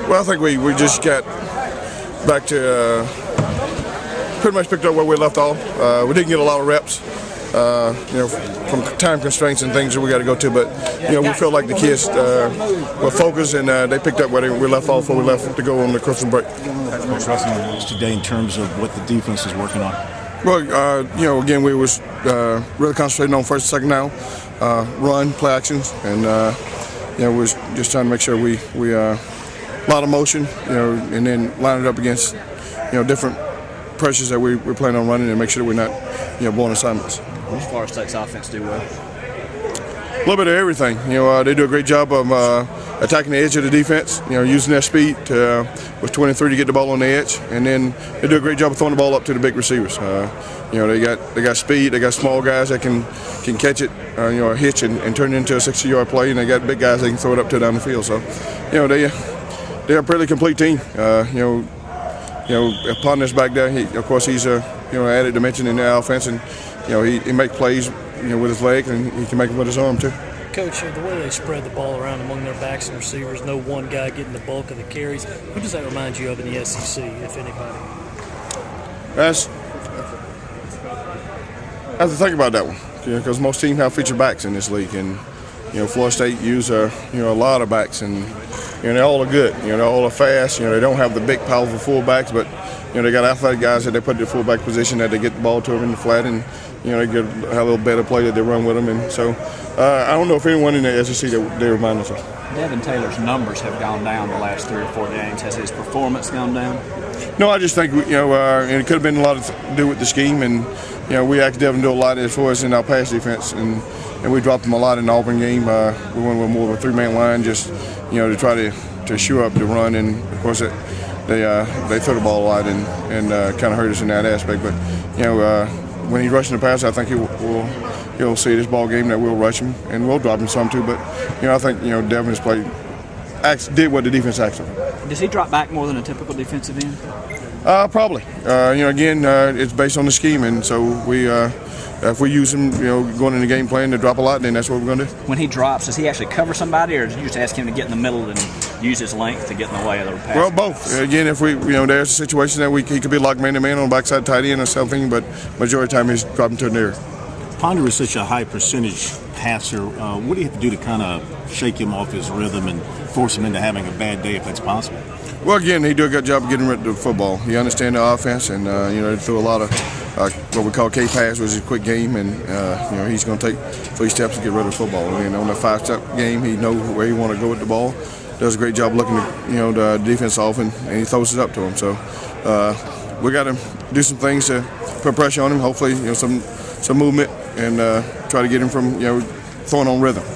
Well, I think we just got back to pretty much picked up where we left off. We didn't get a lot of reps, from time constraints and things that we got to go to. But we feel like the kids were focused and they picked up where we left off before we left to go on the Christmas break. Coach Russell, today in terms of what the defense is working on. Well, again, we was really concentrating on first and second down, run, play actions, and we was just trying to make sure we a lot of motion, and then line it up against different pressures that we're planning on running and make sure that we're not blowing assignments. As far as State's offense do well? A little bit of everything. They do a great job of attacking the edge of the defense. Using their speed with 23 to get the ball on the edge, and then they do a great job of throwing the ball up to the big receivers. They got speed. They got small guys that can catch it, a hitch and turn it into a 60-yard play, and they got big guys that can throw it up to down the field. So, they're a pretty complete team. Upon this back there, of course he's a added dimension in the offense, and he makes plays with his legs, and he can make them with his arm too. Coach, the way they spread the ball around among their backs and receivers, no one guy getting the bulk of the carries. Who does that remind you of in the SEC, if anybody? I have to think about that one, because most teams have feature backs in this league, and Florida State use a lot of backs, and they all are good. They all are fast. They don't have the big, powerful fullbacks, but they got athletic guys that they put in the fullback position that they get the ball to them in the flat, and they get a little better play that they run with them. And so I don't know if anyone in the SEC that they remind us of. Devin Taylor's numbers have gone down the last 3 or 4 games. Has his performance gone down? No, I just think and it could have been a lot to do with the scheme, and we asked Devin to do a lot as far as in our pass defense, and we dropped him a lot in the Auburn game. We went with more of a 3-man line, just to try to shore up the run, and of course they threw the ball a lot and kind of hurt us in that aspect. But when he's rushing the pass, I think he'll see this ball game that we'll rush him and we'll drop him some too. But I think Devin has did what the defense asked him. Does he drop back more than a typical defensive end? Probably. Again, it's based on the scheme, and so if we use him, going in the game plan to drop a lot, then that's what we're going to do. When he drops, does he actually cover somebody, or do you just ask him to get in the middle and use his length to get in the way of the pass? Well, both. Again, if there's a situation that he could be locked man-to-man on the backside tight end or something, but majority of the time he's dropping to the near. Ponder is such a high percentage passer. What do you have to do to kind of shake him off his rhythm and force him into having a bad day if that's possible? Well, again, he do a good job of getting rid of the football. He understands the offense, and they threw a lot of what we call K-pass, which is a quick game, and he's going to take 3 steps to get rid of the football. And on the 5-step game, he knows where he want to go with the ball. Does a great job looking the defense off, and he throws it up to him. So we got to do some things to put pressure on him. Hopefully, some movement, and try to get him from throwing on rhythm.